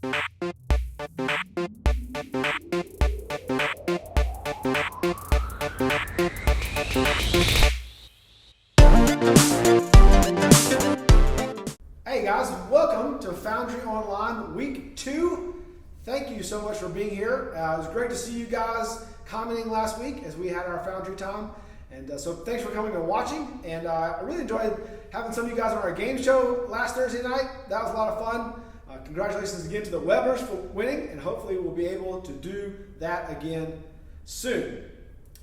Hey guys, welcome to Foundry Online Week 2. Thank you so much for being here. It was great to see you guys commenting last week as we had our Foundry time. And so thanks for coming and watching. And I really enjoyed having some of you guys on our game show last Thursday night. That was a lot of fun. Congratulations again to the Webbers for winning, and hopefully we'll be able to do that again soon.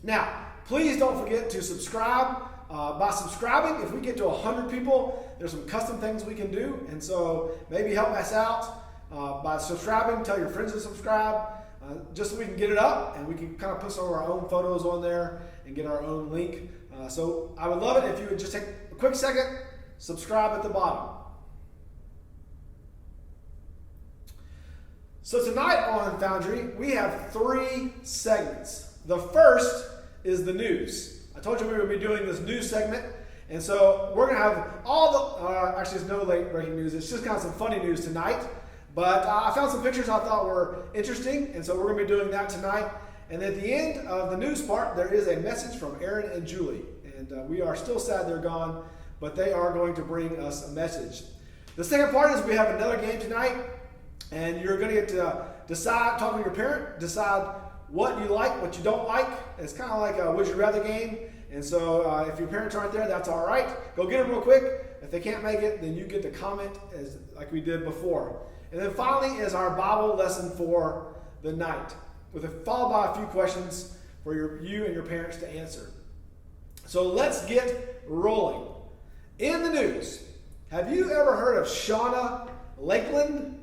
Now, please don't forget to subscribe. By subscribing, if we get to 100 people, there's some custom things we can do, and so maybe help us out by subscribing. Tell your friends to subscribe, just so we can get it up and we can kind of put some of our own photos on there and get our own link. So I would love it if you would just take a quick second, subscribe at the bottom. So tonight on Foundry, we have 3 segments. The first is the news. I told you we were going to be doing this news segment, and so we're going to have all the, actually there's no late breaking news, it's just kind of some funny news tonight, but I found some pictures I thought were interesting, and so we're going to be doing that tonight. And at the end of the news part, there is a message from Aaron and Julie, and we are still sad they're gone, but they are going to bring us a message. The second part is we have another game tonight, and you're going to get to decide, talk with your parent, decide what you like, what you don't like. It's kind of like a would you rather game. And so if your parents aren't there, that's all right. Go get them real quick. If they can't make it, then you get to comment like we did before. And then finally is our Bible lesson for the night, followed by a few questions for you and your parents to answer. So let's get rolling. In the news, have you ever heard of Shauna Lakeland?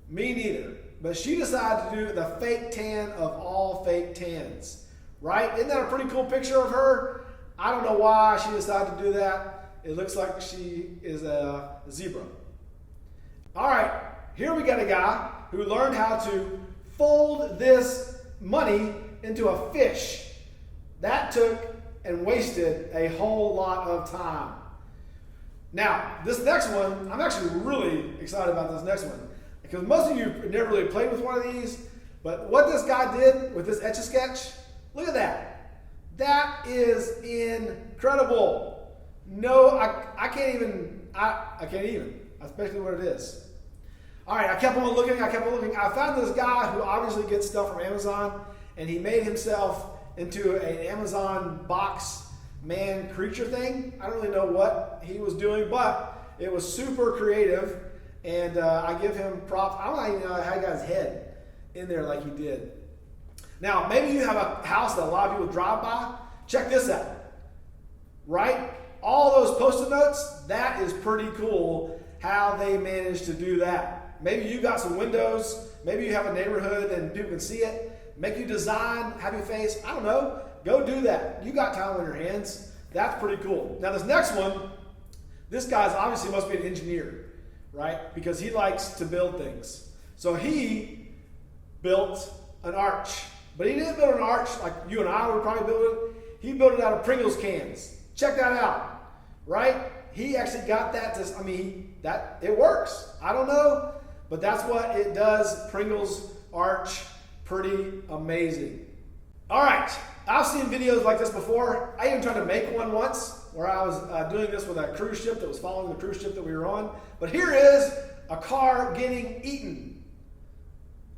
Me neither. But she decided to do the fake tan of all fake tans, right? Isn't that a pretty cool picture of her? I don't know why she decided to do that. It looks like she is a zebra. All right, here we got a guy who learned how to fold this money into a fish. That took and wasted a whole lot of time. Now, this next one, I'm actually really excited about this next one, because most of you never really played with one of these, but what this guy did with this Etch-a-Sketch, look at that. That is incredible. No, I can't even, especially what it is. All right, I kept on looking. I found this guy who obviously gets stuff from Amazon, and he made himself into an Amazon box man creature thing. I don't really know what he was doing, but it was super creative. And I give him props. I don't even know how he got his head in there like he did. Now, maybe you have a house that a lot of people drive by. Check this out. Right? All those Post-it notes, that is pretty cool how they managed to do that. Maybe you got some windows. Maybe you have a neighborhood and people can see it. Make you design, happy face. I don't know. Go do that. You got time on your hands. That's pretty cool. Now, this next one, this guy's obviously must be an engineer. Right? Because he likes to build things. So he built an arch. But he didn't build an arch like you and I would probably build it. He built it out of Pringles cans. Check that out. Right? He actually got that to, it works. I don't know, but that's what it does. Pringles arch, pretty amazing. All right. I've seen videos like this before. I even tried to make one once, where I was doing this with a cruise ship that was following the cruise ship that we were on. But here is a car getting eaten.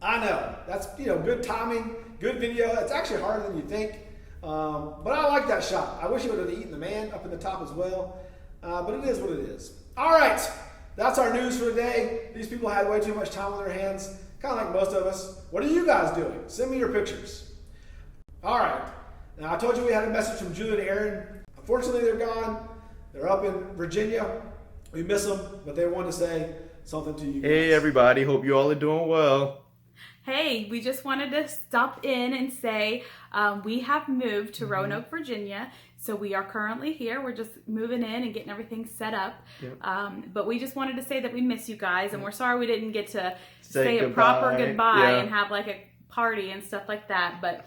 I know, that's good timing, good video. It's actually harder than you think, but I like that shot. I wish it would have eaten the man up in the top as well, but it is what it is. All right, that's our news for today. These people had way too much time on their hands, kind of like most of us. What are you guys doing? Send me your pictures. All right, now I told you we had a message from Julie and Aaron. Unfortunately, they're gone. They're up in Virginia. We miss them, but they want to say something to you guys. Hey, everybody. Hope you all are doing well. Hey, we just wanted to stop in and say we have moved to Roanoke, Virginia. So we are currently here. We're just moving in and getting everything set up. Yep. But we just wanted to say that we miss you guys, and we're sorry we didn't get to say a proper goodbye and have like a party and stuff like that. But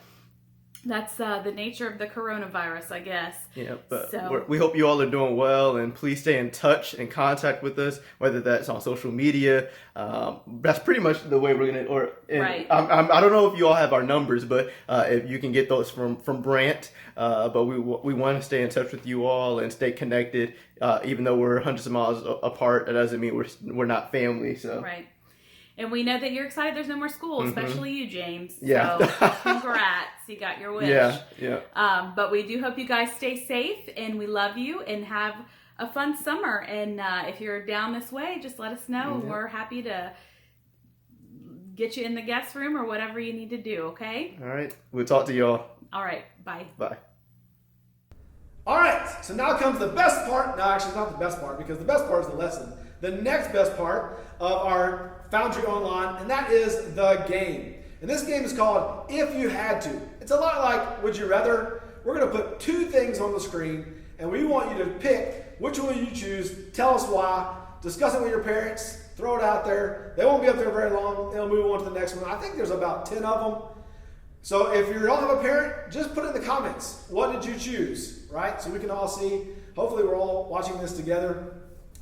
That's the nature of the coronavirus, I guess. Yeah, but So- we hope you all are doing well, and please stay in touch and contact with us, whether that's on social media. That's pretty much the way we're gonna. Right. I don't know if you all have our numbers, but if you can get those from Brant. But we want to stay in touch with you all and stay connected, even though we're hundreds of miles apart. That doesn't mean we're not family. So. Right. And we know that you're excited there's no more school, especially you, James. Yeah. So congrats. You got your wish. Yeah. But we do hope you guys stay safe, and we love you, and have a fun summer. And if you're down this way, just let us know. Yeah. We're happy to get you in the guest room or whatever you need to do, okay? All right. We'll talk to y'all. All right. Bye. Bye. All right, so now comes the best part. No, actually, not the best part, because the best part is the lesson. The next best part of our Foundry Online, and that is the game. And this game is called If You Had To. It's a lot like Would You Rather. We're going to put two things on the screen, and we want you to pick which one you choose. Tell us why. Discuss it with your parents. Throw it out there. They won't be up there very long. They'll move on to the next one. I think there's about 10 of them. So if you don't have a parent, just put it in the comments. What did you choose, right? So we can all see. Hopefully we're all watching this together.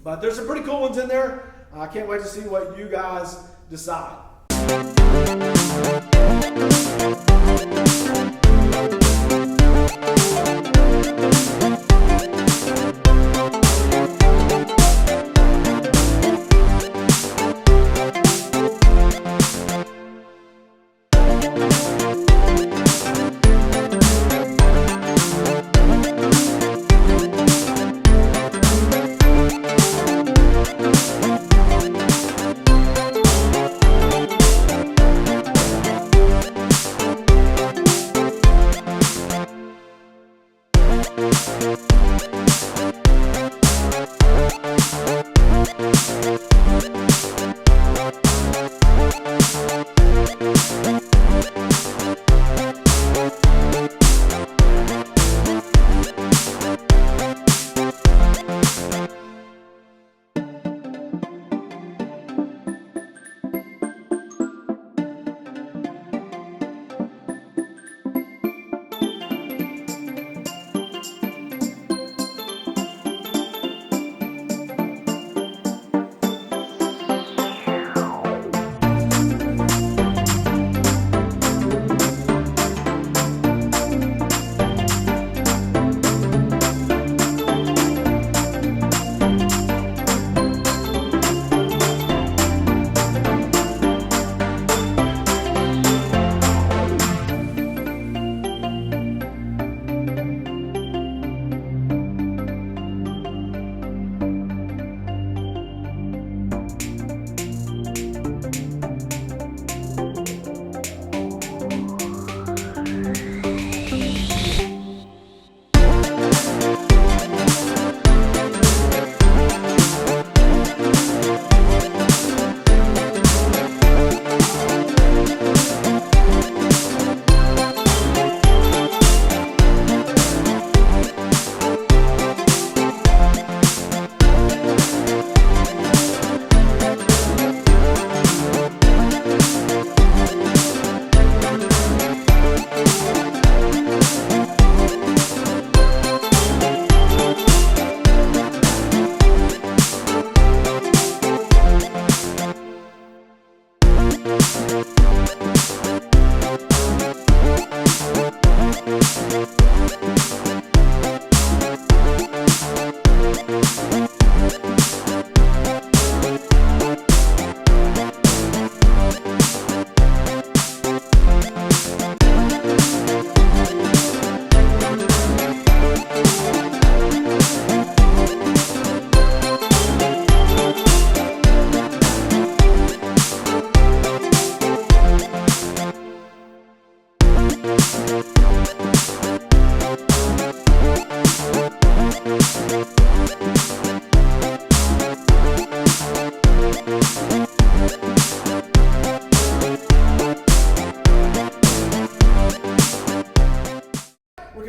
But there's some pretty cool ones in there. I can't wait to see what you guys decide.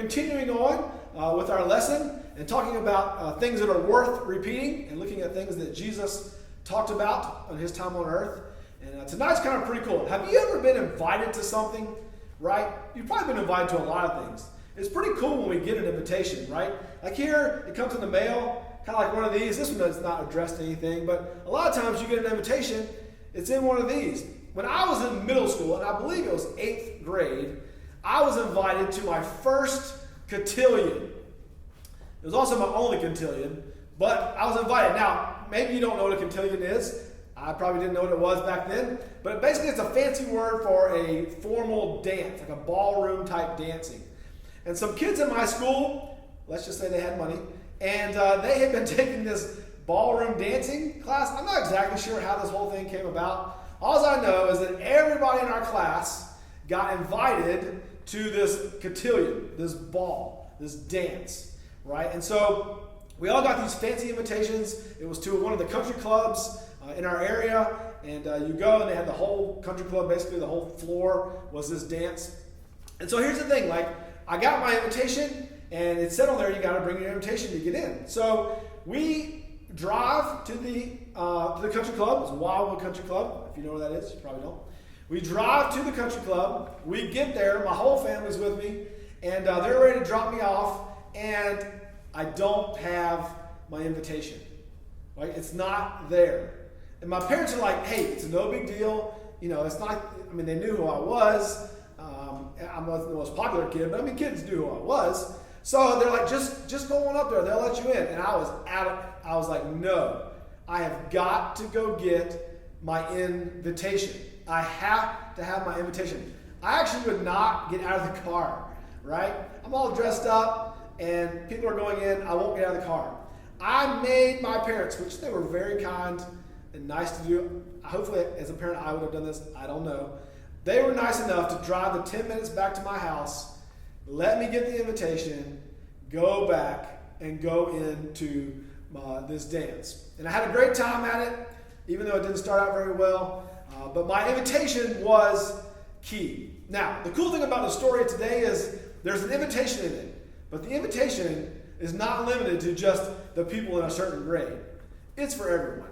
continuing on with our lesson and talking about things that are worth repeating and looking at things that Jesus talked about on his time on earth. And tonight's kind of pretty cool. Have you ever been invited to something right? You've probably been invited to a lot of things. It's pretty cool when we get an invitation, right? Like here, it comes in the mail, kind of like one of these. This one is not addressed to anything, but a lot of times you get an invitation, it's in one of these. When I was in middle school, and I believe it was 8th grade, I was invited to my first cotillion. It was also my only cotillion, but I was invited. Now, maybe you don't know what a cotillion is. I probably didn't know what it was back then, but basically it's a fancy word for a formal dance, like a ballroom type dancing. And some kids in my school, let's just say they had money, and they had been taking this ballroom dancing class. I'm not exactly sure how this whole thing came about. All I know is that everybody in our class got invited to this cotillion, this ball, this dance, right? And so we all got these fancy invitations. It was to one of the country clubs in our area, and you go and they had the whole country club, basically the whole floor was this dance. And so here's the thing, like I got my invitation and it said on there you got to bring your invitation to get in. So we drive to the country club. It's Wildwood Country Club. If you know where that is, you probably don't. We drive to the country club. We get there. My whole family's with me, and they're ready to drop me off. And I don't have my invitation. Right? It's not there. And my parents are like, "Hey, it's no big deal. You know, it's not." I mean, they knew who I was. I wasn't the most popular kid, but I mean, kids knew who I was. So they're like, just go on up there. They'll let you in. And I was like, no, I have got to go get my invitation. I have to have my invitation. I actually would not get out of the car, right? I'm all dressed up and people are going in. I won't get out of the car. I made my parents, which they were very kind and nice to do. Hopefully, as a parent, I would have done this. I don't know. They were nice enough to drive the 10 minutes back to my house, let me get the invitation, go back, and go into this dance. And I had a great time at it, even though it didn't start out very well. But my invitation was key. Now, the cool thing about the story today is there's an invitation in it. But the invitation is not limited to just the people in a certain grade. It's for everyone.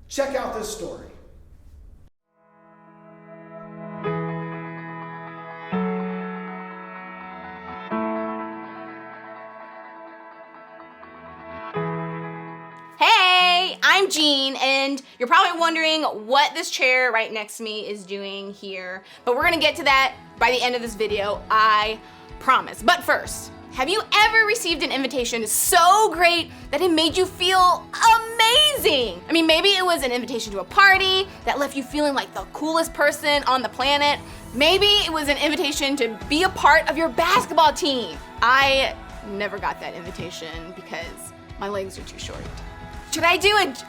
Check out this story. I'm Jean, and you're probably wondering what this chair right next to me is doing here, but we're gonna get to that by the end of this video, I promise. But first, have you ever received an invitation so great that it made you feel amazing? I mean, maybe it was an invitation to a party that left you feeling like the coolest person on the planet. Maybe it was an invitation to be a part of your basketball team. I never got that invitation because my legs are too short. Should I do it?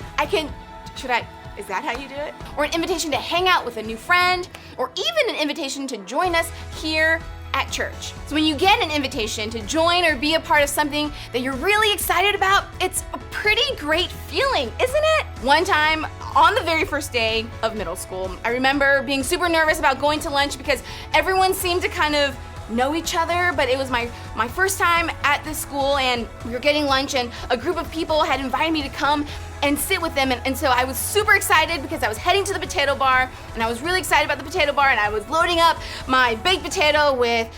Is that how you do it? Or an invitation to hang out with a new friend, or even an invitation to join us here at church. So when you get an invitation to join or be a part of something that you're really excited about, it's a pretty great feeling, isn't it? One time, on the very first day of middle school, I remember being super nervous about going to lunch because everyone seemed to kind of know each other, but it was my first time at this school, and we were getting lunch, and a group of people had invited me to come and sit with them, and so I was super excited because I was heading to the potato bar, and I was really excited about the potato bar, and I was loading up my baked potato with,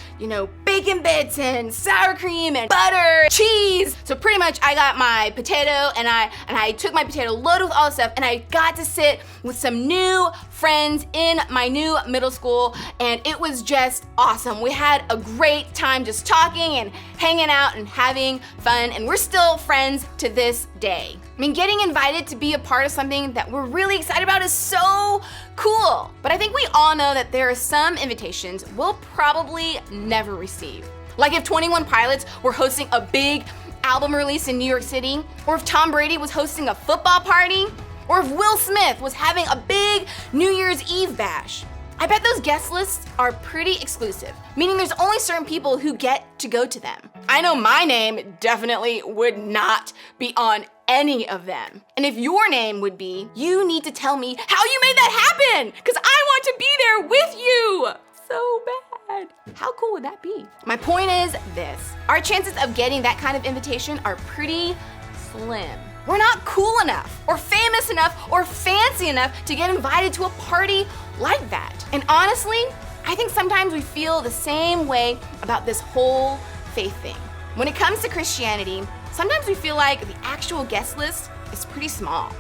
bacon bits and sour cream and butter, cheese. So pretty much I got my potato, and I took my potato loaded with all the stuff, and I got to sit with some new friends in my new middle school, and it was just awesome. We had a great time just talking and hanging out and having fun, and we're still friends to this day. I mean, getting invited to be a part of something that we're really excited about is so cool. But I think we all know that there are some invitations we'll probably never receive. Like if 21 Pilots were hosting a big album release in New York City, or if Tom Brady was hosting a football party, or if Will Smith was having a big New Year's Eve bash. I bet those guest lists are pretty exclusive, meaning there's only certain people who get to go to them. I know my name definitely would not be on any of them. And if your name would be, you need to tell me how you made that happen, because I want to be there with you so bad. How cool would that be? My point is this: our chances of getting that kind of invitation are pretty slim. We're not cool enough, or famous enough, or fancy enough to get invited to a party like that. And honestly, I think sometimes we feel the same way about this whole faith thing. When it comes to Christianity, sometimes we feel like the actual guest list is pretty small.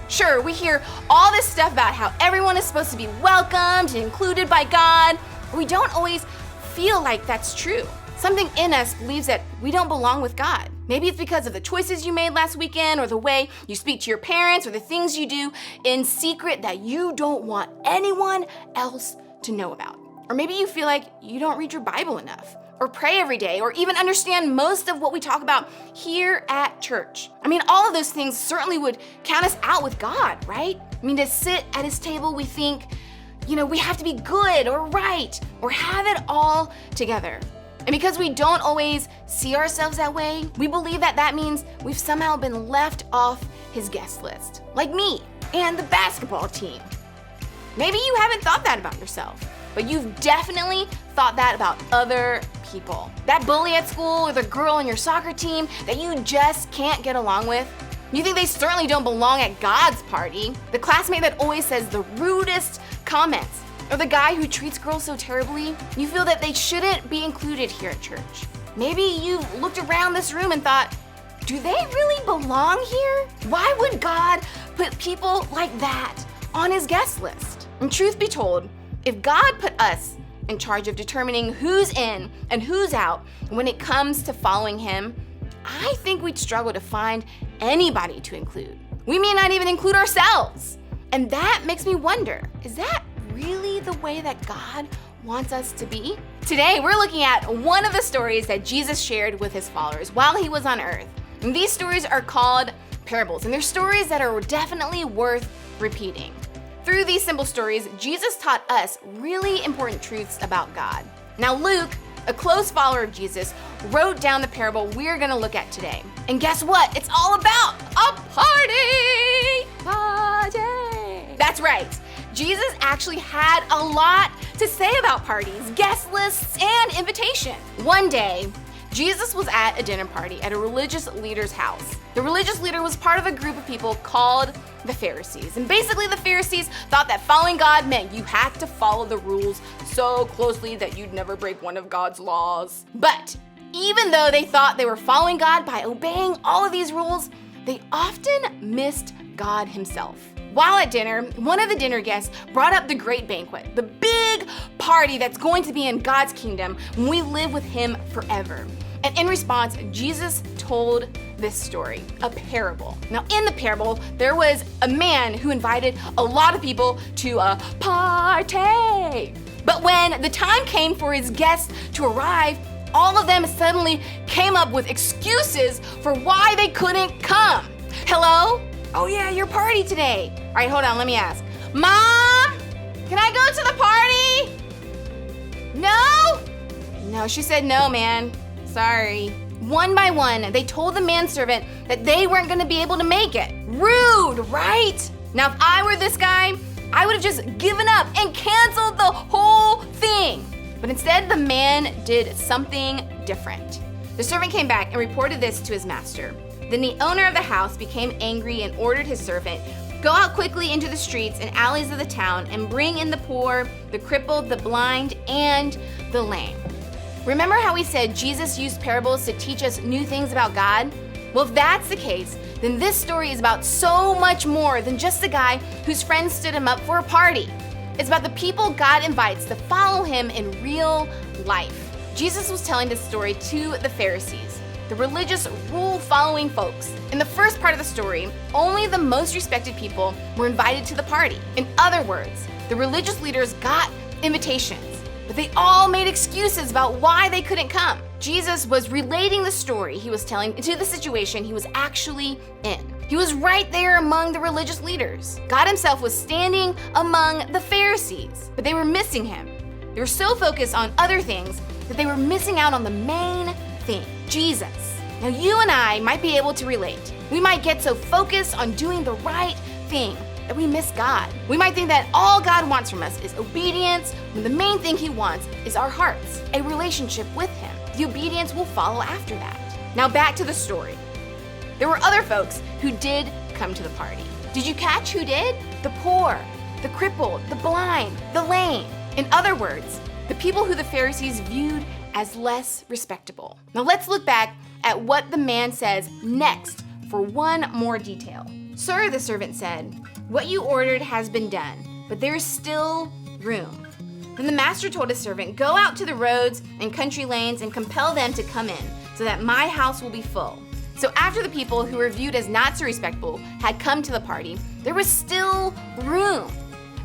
Sure, we hear all this stuff about how everyone is supposed to be welcomed and included by God, but we don't always feel like that's true. Something in us believes that we don't belong with God. Maybe it's because of the choices you made last weekend, or the way you speak to your parents, or the things you do in secret that you don't want anyone else to know about. Or maybe you feel like you don't read your Bible enough, or pray every day, or even understand most of what we talk about here at church. I mean, all of those things certainly would count us out with God, right? I mean, to sit at his table, we think, we have to be good or right or have it all together. And because we don't always see ourselves that way, we believe that means we've somehow been left off his guest list, like me and the basketball team. Maybe you haven't thought that about yourself, but you've definitely thought that about other people. That bully at school, or the girl on your soccer team that you just can't get along with. You think they certainly don't belong at God's party. The classmate that always says the rudest comments, or the guy who treats girls so terribly. You feel that they shouldn't be included here at church. Maybe you've looked around this room and thought, do they really belong here? Why would God put people like that on his guest list? And truth be told, if God put us in charge of determining who's in and who's out when it comes to following him, I think we'd struggle to find anybody to include. We may not even include ourselves. And that makes me wonder, is that really the way that God wants us to be? Today, we're looking at one of the stories that Jesus shared with his followers while he was on earth. And these stories are called parables, and they're stories that are definitely worth repeating. Through these simple stories, Jesus taught us really important truths about God. Now, Luke, a close follower of Jesus, wrote down the parable we're gonna look at today. And guess what? It's all about a party! Party! That's right. Jesus actually had a lot to say about parties, guest lists, and invitation. One day, Jesus was at a dinner party at a religious leader's house. The religious leader was part of a group of people called the Pharisees. And basically, the Pharisees thought that following God meant you had to follow the rules so closely that you'd never break one of God's laws. But even though they thought they were following God by obeying all of these rules, they often missed God himself. While at dinner, one of the dinner guests brought up the great banquet, the big party that's going to be in God's kingdom when we live with him forever. And in response, Jesus told this story, a parable. Now, in the parable, there was a man who invited a lot of people to a party. But when the time came for his guests to arrive, all of them suddenly came up with excuses for why they couldn't come. Hello? Oh yeah, your party today. All right, hold on, let me ask. Mom, can I go to the party? No? No, she said no, man. Sorry. One by one, they told the manservant that they weren't gonna be able to make it. Rude, right? Now, if I were this guy, I would have just given up and canceled the whole thing. But instead, the man did something different. The servant came back and reported this to his master. Then the owner of the house became angry and ordered his servant, go out quickly into the streets and alleys of the town and bring in the poor, the crippled, the blind, and the lame. Remember how we said Jesus used parables to teach us new things about God? Well, if that's the case, then this story is about so much more than just the guy whose friends stood him up for a party. It's about the people God invites to follow him in real life. Jesus was telling this story to the Pharisees, the religious rule-following folks. In the first part of the story, only the most respected people were invited to the party. In other words, the religious leaders got invitations, but they all made excuses about why they couldn't come. Jesus was relating the story he was telling to the situation he was actually in. He was right there among the religious leaders. God himself was standing among the Pharisees, but they were missing him. They were so focused on other things that they were missing out on the main thing, Jesus. Now, you and I might be able to relate. We might get so focused on doing the right thing that we miss God. We might think that all God wants from us is obedience, when the main thing he wants is our hearts, a relationship with him. The obedience will follow after that. Now, back to the story. There were other folks who did come to the party. Did you catch who did? The poor, the crippled, the blind, the lame. In other words, the people who the Pharisees viewed as less respectable. Now let's look back at what the man says next for one more detail. "Sir," the servant said, "what you ordered has been done, but there is still room." Then the master told his servant, "Go out to the roads and country lanes and compel them to come in, so that my house will be full." So after the people who were viewed as not so respectable had come to the party, there was still room.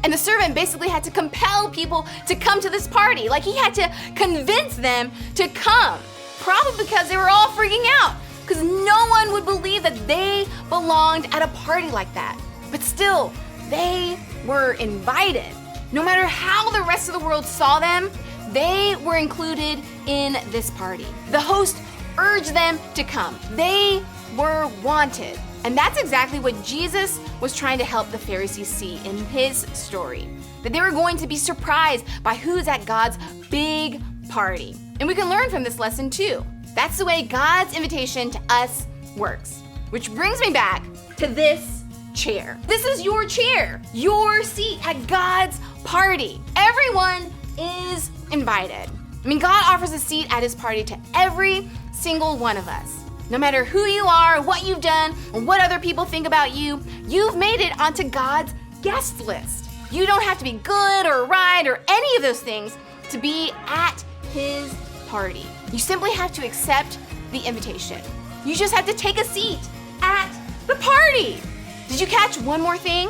And the servant basically had to compel people to come to this party. Like, he had to convince them to come, probably because they were all freaking out, because no one would believe that they belonged at a party like that. But still, they were invited. No matter how the rest of the world saw them, they were included in this party. The host urged them to come. They were wanted. And that's exactly what Jesus was trying to help the Pharisees see in his story. That they were going to be surprised by who's at God's big party. And we can learn from this lesson too. That's the way God's invitation to us works. Which brings me back to this chair. This is your chair, your seat at God's party. Everyone is invited. I mean, God offers a seat at his party to every single one of us. No matter who you are, what you've done, or what other people think about you, you've made it onto God's guest list. You don't have to be good or right or any of those things to be at his party. You simply have to accept the invitation. You just have to take a seat at the party. Did you catch one more thing?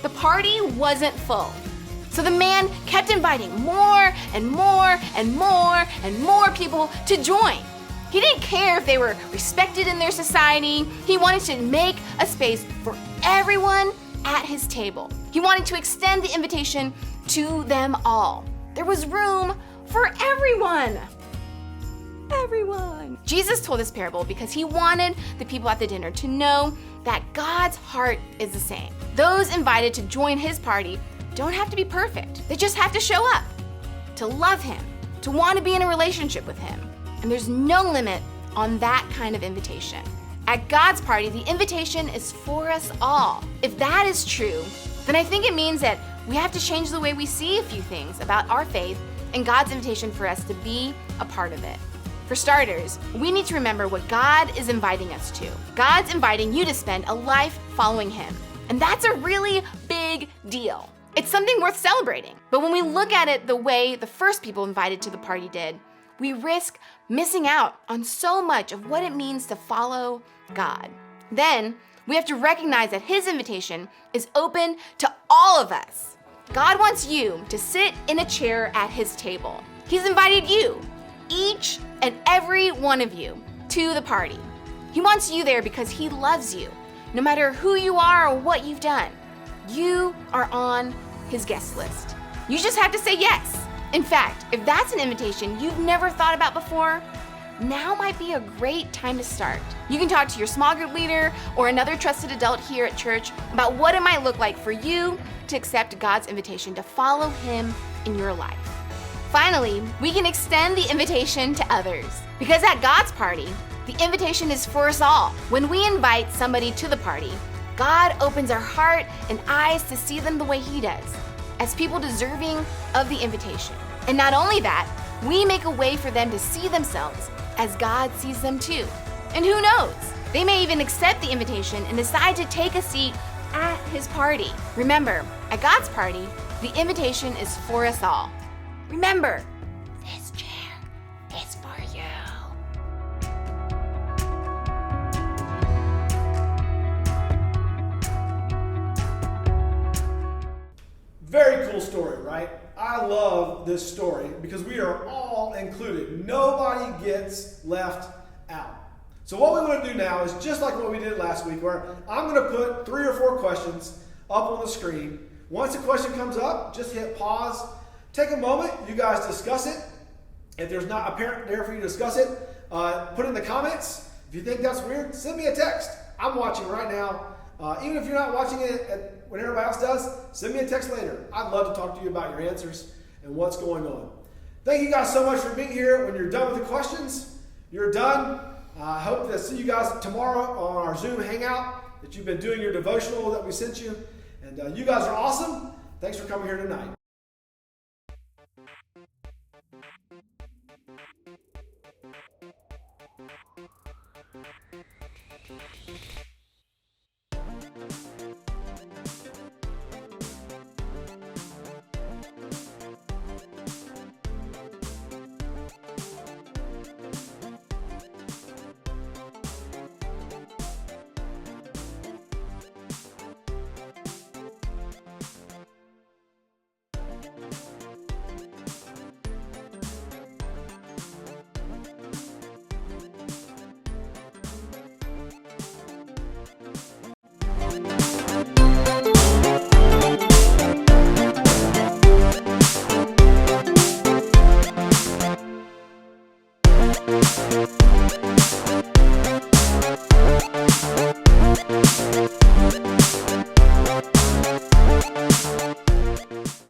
The party wasn't full. So the man kept inviting more and more and more and more people to join. He didn't care if they were respected in their society. He wanted to make a space for everyone at his table. He wanted to extend the invitation to them all. There was room for everyone. Everyone. Jesus told this parable because he wanted the people at the dinner to know that God's heart is the same. Those invited to join his party don't have to be perfect. They just have to show up, to love him, to want to be in a relationship with him. And there's no limit on that kind of invitation. At God's party, the invitation is for us all. If that is true, then I think it means that we have to change the way we see a few things about our faith and God's invitation for us to be a part of it. For starters, we need to remember what God is inviting us to. God's inviting you to spend a life following him. And that's a really big deal. It's something worth celebrating. But when we look at it the way the first people invited to the party did, we risk missing out on so much of what it means to follow God. Then, we have to recognize that his invitation is open to all of us. God wants you to sit in a chair at his table. He's invited you, each and every one of you, to the party. He wants you there because he loves you. No matter who you are or what you've done, you are on his guest list. You just have to say yes. In fact, if that's an invitation you've never thought about before, now might be a great time to start. You can talk to your small group leader or another trusted adult here at church about what it might look like for you to accept God's invitation to follow him in your life. Finally, we can extend the invitation to others. Because at God's party, the invitation is for us all. When we invite somebody to the party, God opens our heart and eyes to see them the way he does, as people deserving of the invitation. And not only that, we make a way for them to see themselves as God sees them too. And who knows? They may even accept the invitation and decide to take a seat at his party. Remember, at God's party, the invitation is for us all. Remember, this chair is for you. Very cool story, right? I love this story because we are all included. Nobody gets left out. So what we want to do now is just like what we did last week, where I'm going to put 3 or 4 questions up on the screen. Once a question comes up, just hit pause. Take a moment. You guys discuss it. If there's not a parent there for you to discuss it, put it in the comments. If you think that's weird, send me a text. I'm watching right now. Even if you're not watching it when everybody else does, send me a text later. I'd love to talk to you about your answers and what's going on. Thank you guys so much for being here. When you're done with the questions, you're done. I hope to see you guys tomorrow on our Zoom hangout, that you've been doing your devotional that we sent you. And you guys are awesome. Thanks for coming here tonight. Bye.